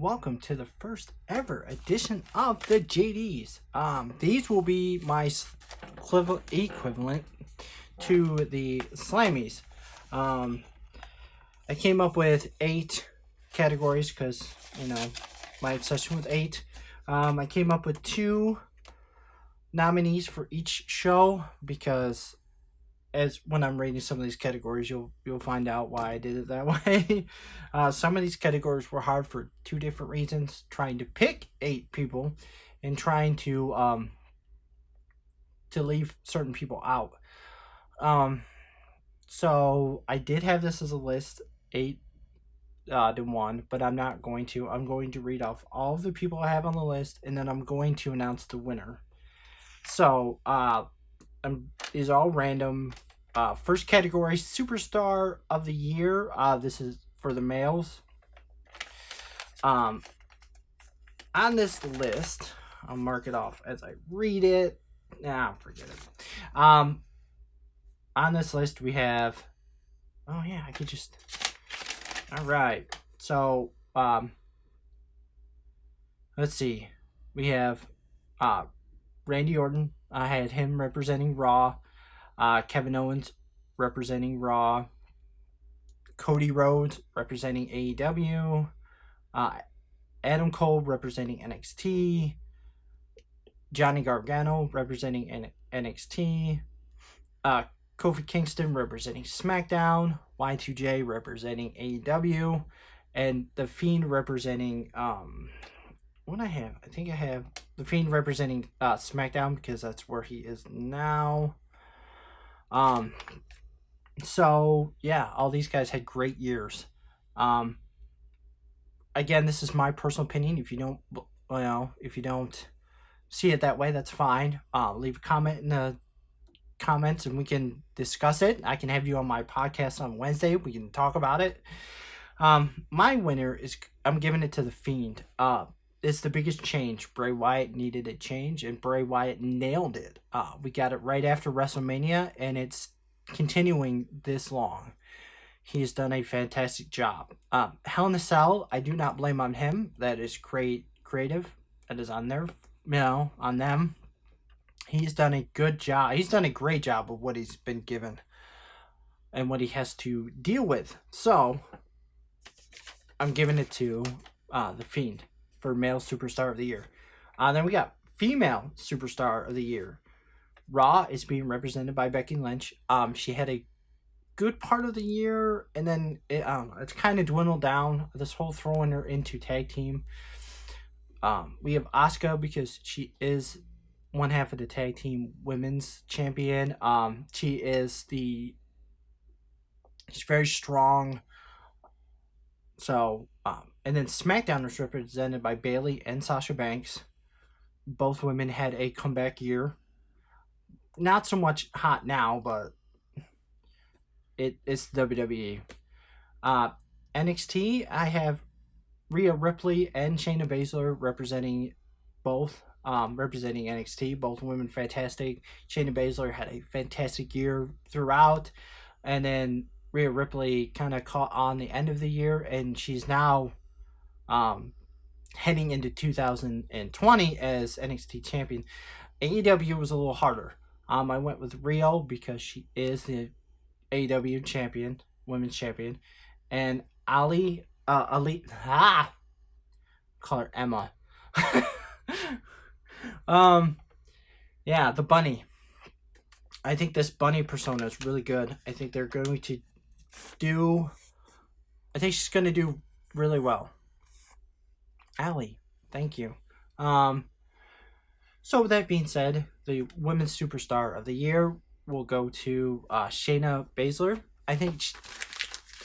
welcome to the first ever edition of the JDs. These will be my equivalent to the Slammies. I came up with 8 categories because, my obsession with 8. I came up with 2 nominees for each show because as when I'm rating some of these categories, you'll find out why I did it that way. Some of these categories were hard for 2 different reasons: trying to pick 8 people and trying to leave certain people out. So I did have this as a list, 8 to 1, but I'm not going to. I'm going to read off all of the people I have on the list, and then I'm going to announce the winner. So these are all random. First category, Superstar of the Year. This is for the males. On this list, I'll mark it off as I read it. Forget it. On this list, we have... Oh, yeah, I could just... All right. So, let's see. We have Randy Orton. I had him representing Raw. Kevin Owens representing Raw. Cody Rhodes representing AEW. Adam Cole representing NXT. Johnny Gargano representing NXT. Kofi Kingston representing SmackDown. Y2J representing AEW. And The Fiend representing... what I have? I think I have The Fiend representing SmackDown because that's where he is now. So yeah, all these guys had great years. Again, this is my personal opinion. If you don't see it that way, that's fine. Leave a comment in the comments and we can discuss it. I can have you on my podcast on Wednesday. We can talk about it. My winner is, I'm giving it to The Fiend. It's the biggest change. Bray Wyatt needed a change, and Bray Wyatt nailed it. We got it right after WrestleMania, and it's continuing this long. He's done a fantastic job. Hell in a Cell, I do not blame on him. That is creative. That is on on them. He's done a good job. He's done a great job of what he's been given and what he has to deal with. So, I'm giving it to The Fiend for Male Superstar of the Year. Then we got Female Superstar of the Year. Raw is being represented by Becky Lynch. She had a good part of the year, and then it's kind of dwindled down. This whole throwing her into tag team. We have Asuka because she is one half of the tag team women's champion. She's very strong. So, and then SmackDown was represented by Bayley and Sasha Banks. Both women had a comeback year. Not so much hot now, but it's WWE. NXT, I have Rhea Ripley and Shayna Baszler representing both. Representing NXT, both women fantastic. Shayna Baszler had a fantastic year throughout, and then Rhea Ripley kind of caught on the end of the year, and she's now heading into 2020 as NXT champion. AEW was a little harder. I went with Rio because she is the AEW champion, women's champion, and call her Emma. The bunny. I think this bunny persona is really good. I think they're going to I think she's going to do really well. Allie, thank you. So with that being said, the Women's Superstar of the Year will go to Shayna Baszler. I think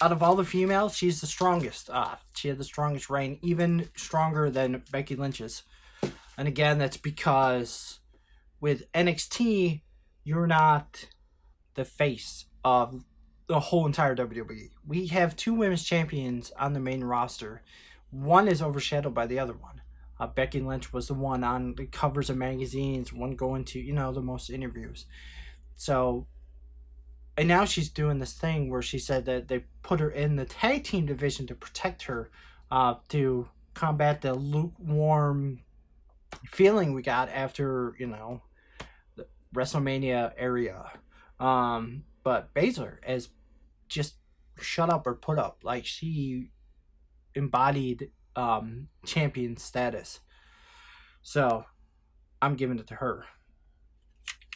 out of all the females, she's the strongest. She had the strongest reign, even stronger than Becky Lynch's. And again, that's because with NXT, you're not the face of the whole entire WWE. We have 2 women's champions on the main roster. One is overshadowed by the other one. Becky Lynch was the one on the covers of magazines, one going to, the most interviews. So, and now she's doing this thing where she said that they put her in the tag team division to protect her, to combat the lukewarm feeling we got after, the WrestleMania area. But Baszler as just shut up or put up. Like, she embodied champion status. So I'm giving it to her.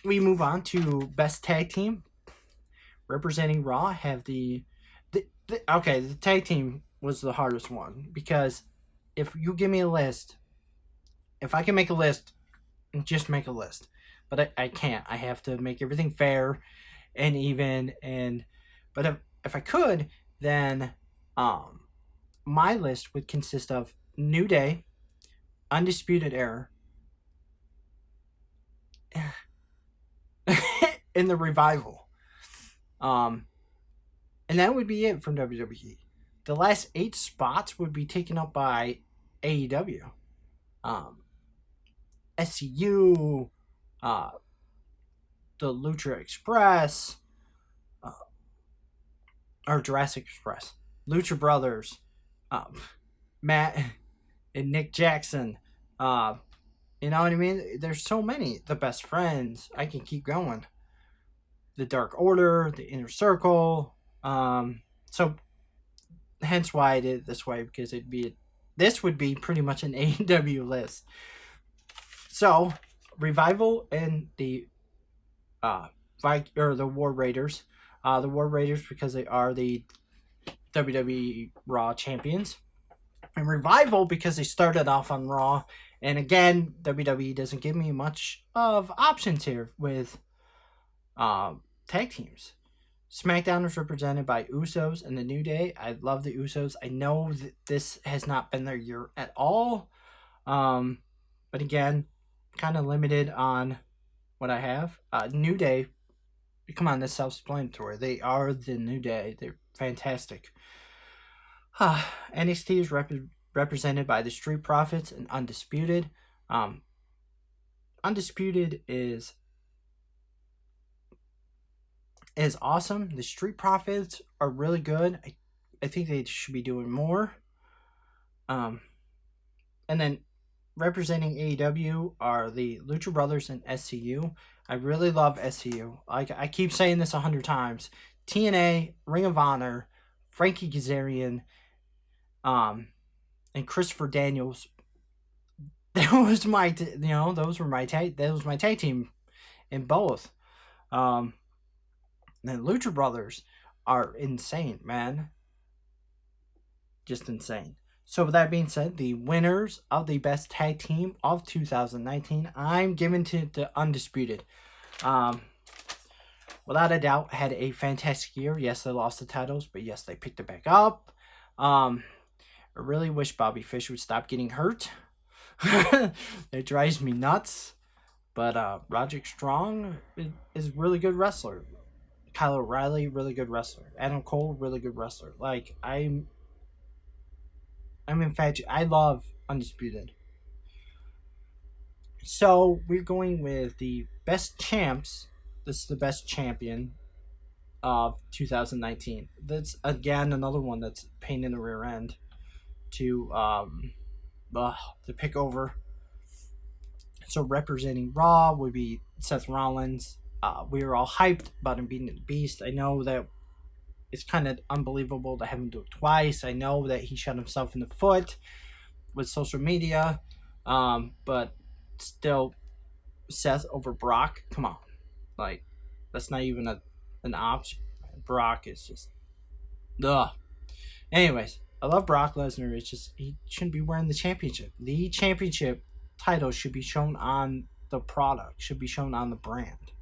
We move on to best tag team. Representing Raw have the tag team was the hardest one, because if you give me a list, if I can make a list, just make a list. But I can't. I have to make everything fair and even. But if I could, then my list would consist of New Day, Undisputed Era, and the Revival. And that would be it from WWE. The last 8 spots would be taken up by AEW. SCU, the Lucha Express, or Jurassic Express, Lucha Brothers, Matt and Nick Jackson. You know what I mean? There's so many. The Best Friends. I can keep going. The Dark Order, the Inner Circle. So hence why I did it this way, because this would be pretty much an AEW list. So Revival and the War Raiders. The War Raiders, because they are the WWE Raw champions. And Revival, because they started off on Raw. And again, WWE doesn't give me much of options here with tag teams. SmackDown is represented by Usos and the New Day. I love the Usos. I know that this has not been their year at all. But again, kind of limited on what I have. New Day, come on, that's self-explanatory. They are the New Day. They're fantastic. NXT is represented by the Street Profits and Undisputed. Undisputed is awesome. The Street Profits are really good. I think they should be doing more. And then representing AEW are the Lucha Brothers and SCU. I really love SCU. I keep saying this 100 times. TNA, Ring of Honor, Frankie Kazarian, and Christopher Daniels. That was my, those were my tag. That was my tag team in both. The Lucha Brothers are insane, man. Just insane. So with that being said, the winners of the best tag team of 2019, I'm giving to the Undisputed. Without a doubt, had a fantastic year. Yes, they lost the titles, but yes, they picked it back up. I really wish Bobby Fish would stop getting hurt. It drives me nuts. But Roderick Strong is a really good wrestler. Kyle O'Reilly, really good wrestler. Adam Cole, really good wrestler. Like, I'm infatuated. I love Undisputed. So we're going with the best champs. This is the best champion of 2019. That's again another one that's pain in the rear end to pick over. So representing Raw would be Seth Rollins. We were all hyped about him beating the Beast. I know that it's kind of unbelievable to have him do it twice. I know that he shot himself in the foot with social media. But still, Seth over Brock. Come on. Like, that's not even an option. Brock is just... Ugh. Anyways, I love Brock Lesnar. It's just, he shouldn't be wearing the championship. The championship title should be shown on the product. Should be shown on the brand.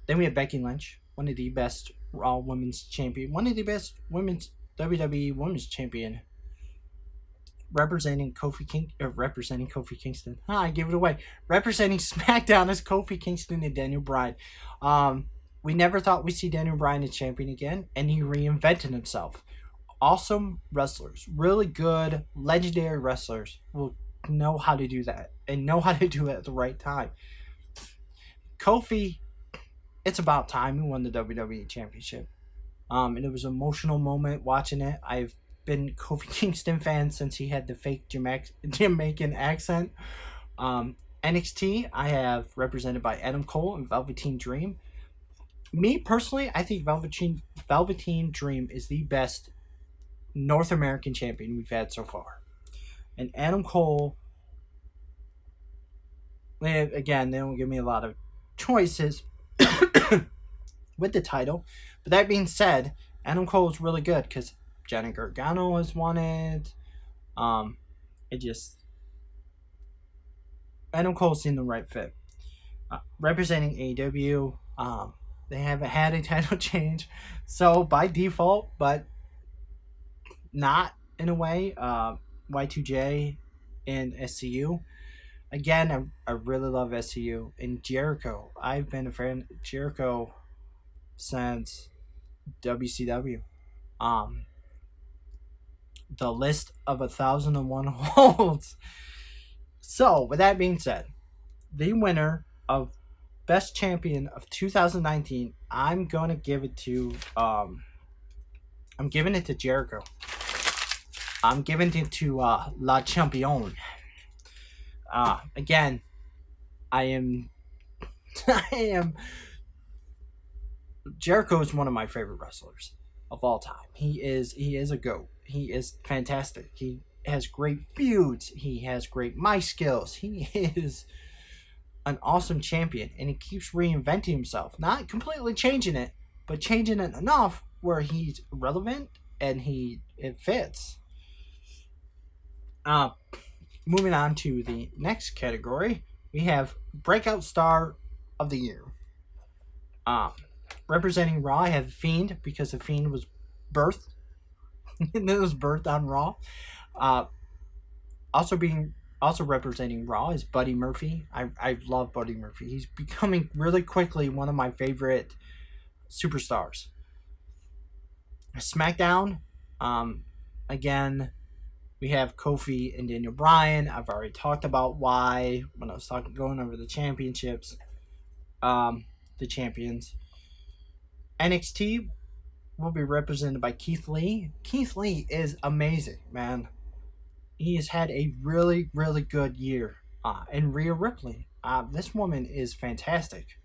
Then we have Becky Lynch, one of the best Raw Women's Champion, one of the best women's WWE Women's Champion, representing Kofi Kingston. I gave it away. Representing SmackDown as Kofi Kingston and Daniel Bryan. We never thought we'd see Daniel Bryan as champion again, and he reinvented himself. Awesome wrestlers, really good, legendary wrestlers will know how to do that and know how to do it at the right time. Kofi, it's about time he won the WWE Championship. And it was an emotional moment watching it. been Kofi Kingston fan since he had the fake Jamaican accent. NXT, I have represented by Adam Cole and Velveteen Dream. Me personally, I think Velveteen Dream is the best North American champion we've had so far. And Adam Cole, again, they don't give me a lot of choices with the title. But that being said, Adam Cole is really good because Johnny Gargano has won it. Adam Cole's in the right fit. Representing AEW, they haven't had a title change, so by default, but not in a way. Y2J and SCU. Again, I really love SCU. And Jericho, I've been a fan of Jericho since WCW. The list of 1,001 holds. So, with that being said, the winner of Best Champion of 2019, I'm going to give it to, I'm giving it to Jericho. I'm giving it to La Champion. Again, I am Jericho is one of my favorite wrestlers of all time. He is a GOAT. He is fantastic. He has great feuds. He has great mic skills. He is an awesome champion, and he keeps reinventing himself. Not completely changing it, but changing it enough where he's relevant and it fits. Moving on to the next category, we have Breakout Star of the Year. Representing Raw, I have Fiend because the Fiend was birthed. And it was birthed on Raw. Also representing Raw is Buddy Murphy. I love Buddy Murphy. He's becoming really quickly one of my favorite superstars. SmackDown, again, we have Kofi and Daniel Bryan. I've already talked about why when I was going over the championships, the champions. NXT will be represented by Keith Lee. Keith Lee is amazing, man. He has had a really, really good year. And Rhea Ripley. This woman is fantastic.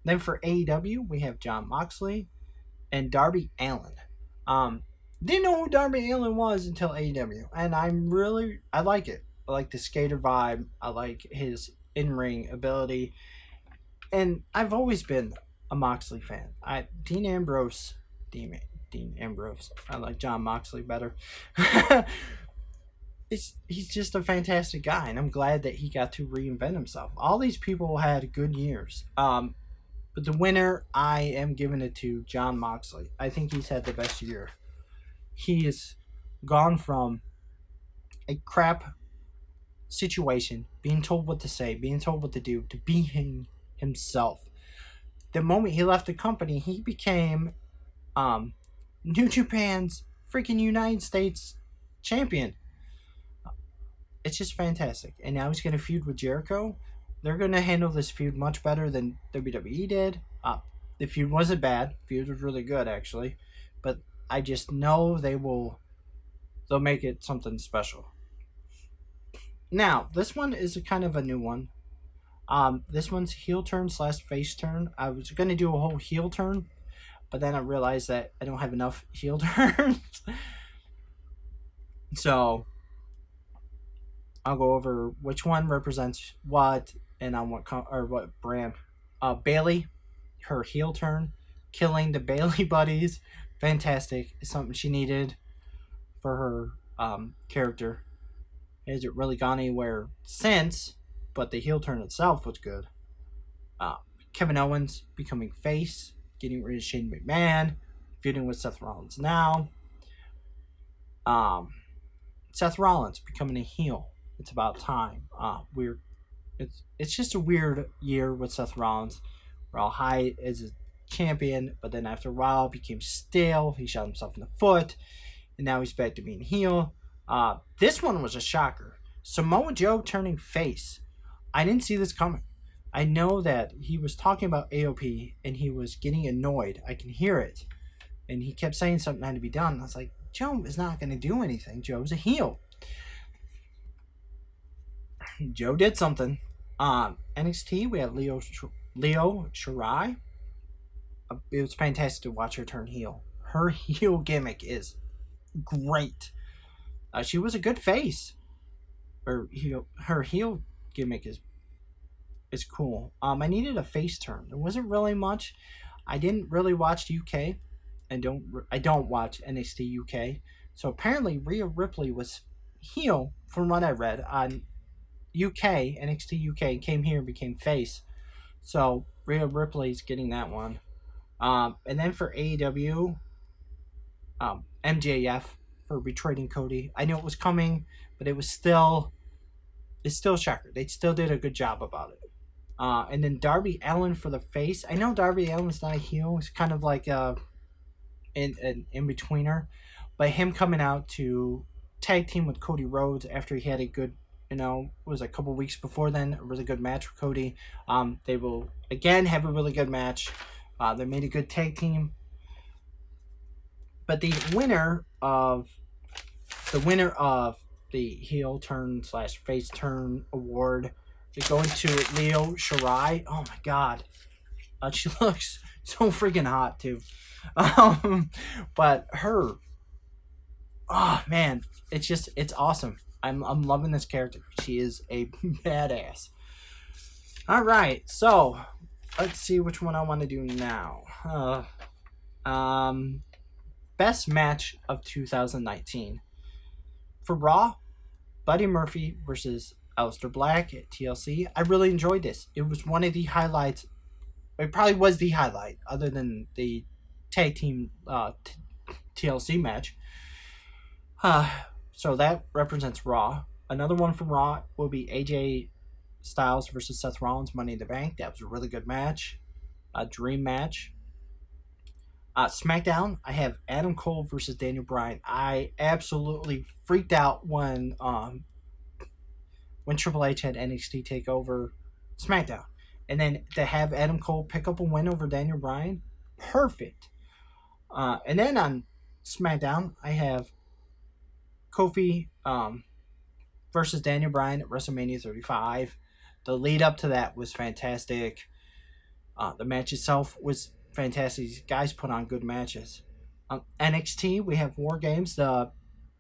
Then for AEW, we have Jon Moxley and Darby Allin. Didn't know who Darby Allin was until AEW. And I like it. I like the skater vibe. I like his in-ring ability. And I've always been a Moxley fan. Dean Ambrose. I like Jon Moxley better. He's just a fantastic guy, and I'm glad that he got to reinvent himself. All these people had good years. But the winner, I am giving it to Jon Moxley. I think he's had the best year. He has gone from a crap situation, being told what to say, being told what to do, to being himself. The moment he left the company, he became New Japan's freaking United States champion. It's just fantastic. And now he's going to feud with Jericho. They're going to handle this feud much better than WWE did. The feud wasn't bad. The feud was really good, actually. But I just know they'll make it something special. Now, this one is a kind of a new one. This one's heel turn / face turn. I was going to do a whole heel turn, but then I realized that I don't have enough heel turns. So I'll go over which one represents what and on what brand. Bayley, her heel turn, killing the Bayley buddies, fantastic. It's something she needed for her character. Hasn't really gone anywhere since, but the heel turn itself was good. Kevin Owens becoming face, getting rid of Shane McMahon, feuding with Seth Rollins now. Seth Rollins becoming a heel. It's about time. It's just a weird year with Seth Rollins. We're all high as a champion, but then after a while became stale. He shot himself in the foot, and now he's back to being heel. This one was a shocker. Samoa Joe turning face. I didn't see this coming. I know that he was talking about AOP and he was getting annoyed. I can hear it. And he kept saying something had to be done. I was like, Joe is not going to do anything. Joe's a heel. Joe did something. NXT, we have Leo Shirai. It was fantastic to watch her turn heel. Her heel gimmick is great. She was a good face. Her heel gimmick is cool. I needed a face turn. There wasn't really much. I didn't really watch UK. I don't watch NXT UK. So apparently Rhea Ripley was heel from what I read on UK, NXT UK, came here and became face. So Rhea Ripley's getting that one. And then for AEW, MJF for retrading Cody. I knew it was coming, but it's still a shocker. They still did a good job about it. And then Darby Allin for the face. I know Darby Allin's not a heel. He's kind of like an in-betweener. But him coming out to tag team with Cody Rhodes after he had a good, was a couple weeks before then, a really good match with Cody. They will, again, have a really good match. They made a good tag team. But the winner of the heel turn / face turn award is going to Leo Shirai. Oh my god. She looks so freaking hot too. But her, oh man, it's awesome. I'm loving this character. She is a badass. All right, so let's see which one I want to do now. Best match of 2019 for Raw, Buddy Murphy versus Aleister Black at TLC. I really enjoyed this. It was one of the highlights. It probably was the highlight, other than the tag team TLC match. So that represents Raw. Another one from Raw will be AJ Styles versus Seth Rollins, Money in the Bank. That was a really good match. A dream match. SmackDown, I have Adam Cole versus Daniel Bryan. I absolutely freaked out when Triple H had NXT take over SmackDown. And then to have Adam Cole pick up a win over Daniel Bryan, perfect. And then on SmackDown, I have Kofi versus Daniel Bryan at WrestleMania 35. The lead up to that was fantastic. The match itself was fantastic. These guys put on good matches. NXT, we have War Games, the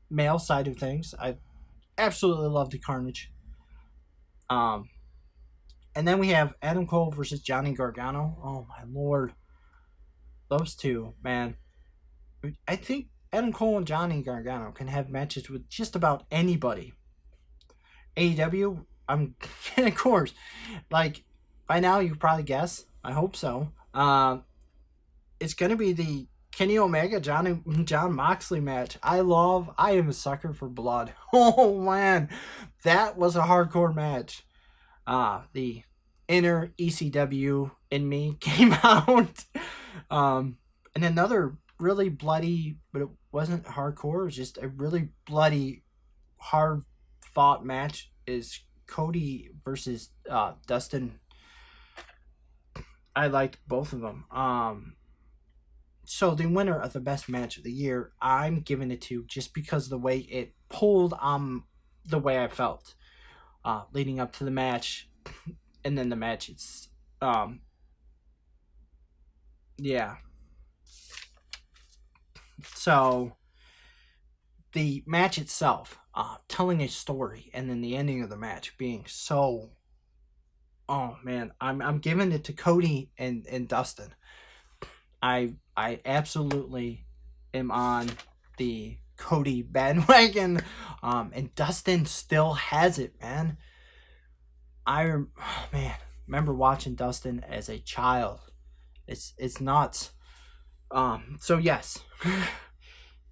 male side of things. I absolutely love the Carnage. And then we have Adam Cole versus Johnny Gargano. Oh my lord. Those two, man. I think Adam Cole and Johnny Gargano can have matches with just about anybody. AEW, of course. Like, by now you probably guess. I hope so. It's going to be the Kenny Omega John Moxley match. I am a sucker for blood. Oh man, that was a hardcore match. The inner ECW in me came out. And another really bloody, but it wasn't hardcore. It was just a really bloody, hard fought match is Cody versus Dustin. I liked both of them. So the winner of the best match of the year, I'm giving it to just because of the way it pulled the way I felt leading up to the match, and then the match. It's yeah. So the match itself, telling a story, and then the ending of the match being so. Oh man, I'm giving it to Cody and Dustin. I absolutely am on the Cody bandwagon, and Dustin still has it, man. Remember watching Dustin as a child. It's nuts. So yes.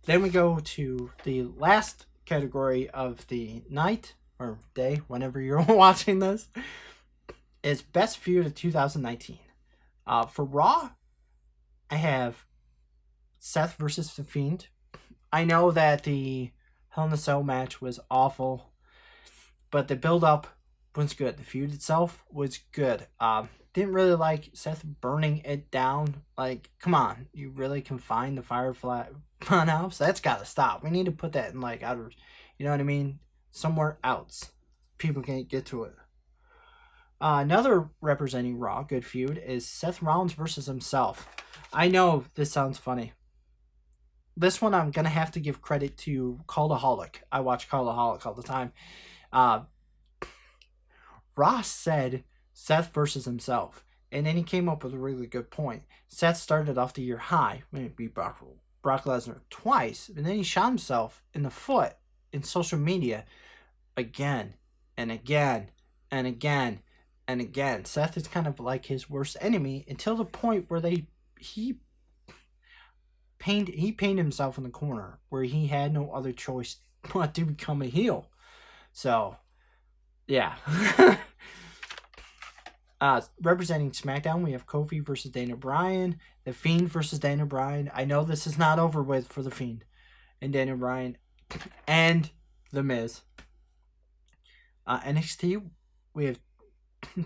Then we go to the last category of the night or day, whenever you're watching this. Is best feud of 2019. For Raw, I have Seth versus The Fiend. I know that the Hell in a Cell match was awful, but the build-up was good. The feud itself was good. didn't really like Seth burning it down. Like, come on, you really confine the Firefly Funhouse? That's gotta stop. We need to put that in like outer, you know what I mean, somewhere else. People can't get to it. Another representing Raw good feud is Seth Rollins versus himself. I know this sounds funny. This one I'm gonna have to give credit to Cultaholic. I watch Cultaholic all the time. Uh, Ross said Seth versus himself, and then he came up with a really good point. Seth started off the year high when he beat Brock Lesnar twice, and then he shot himself in the foot in social media again and again and again and again. Seth is kind of like his worst enemy until the point where he painted himself in the corner where he had no other choice but to become a heel. So, yeah. Representing SmackDown, we have Kofi versus Daniel Bryan, The Fiend versus Daniel Bryan. I know this is not over with for The Fiend and Daniel Bryan and The Miz. NXT, we have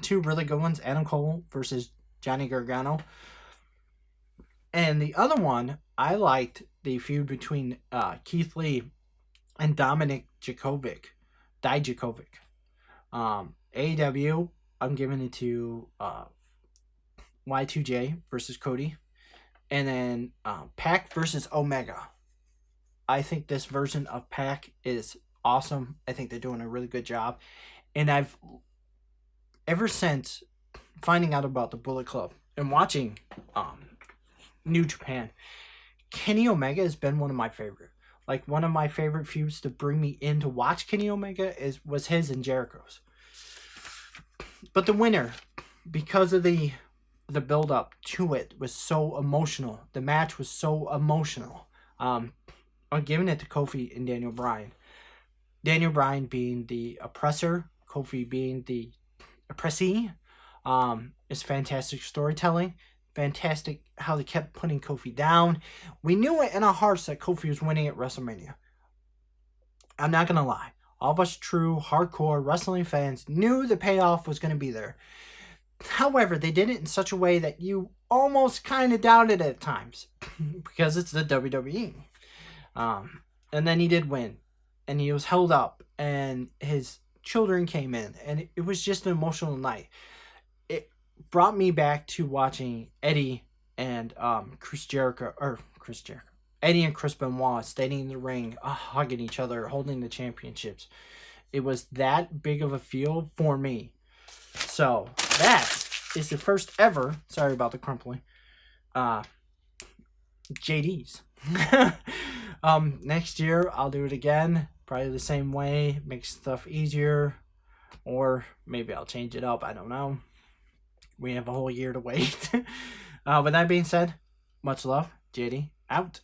two really good ones, Adam Cole versus Johnny Gargano. And the other one, I liked the feud between Keith Lee and Dominic Dijakovic. AEW, I'm giving it to Y2J versus Cody. And then Pac versus Omega. I think this version of Pac is awesome. I think they're doing a really good job. And I've, ever since finding out about the Bullet Club and watching New Japan, Kenny Omega has been one of my favorite. Like, one of my favorite feuds to bring me in to watch Kenny Omega was his and Jericho's. But the winner, because of the build-up to it, was so emotional. The match was so emotional. I'm giving it to Kofi and Daniel Bryan. Daniel Bryan being the oppressor, Kofi being the oppressee. It's fantastic storytelling. Fantastic how they kept putting Kofi down. We knew it in our hearts that Kofi was winning at WrestleMania. I'm not going to lie. All of us true, hardcore wrestling fans knew the payoff was going to be there. However, they did it in such a way that you almost kind of doubted it at times. Because it's the WWE. And then he did win. And he was held up. And his children came in. And it was just an emotional night. It brought me back to watching Eddie and Chris Jericho. Eddie and Chris Benoit standing in the ring, hugging each other, holding the championships. It was that big of a feel for me. So, that is the first ever, sorry about the crumpling, JD's. Next year, I'll do it again. Probably the same way. Make stuff easier. Or maybe I'll change it up. I don't know. We have a whole year to wait. With that being said, much love. JD, out.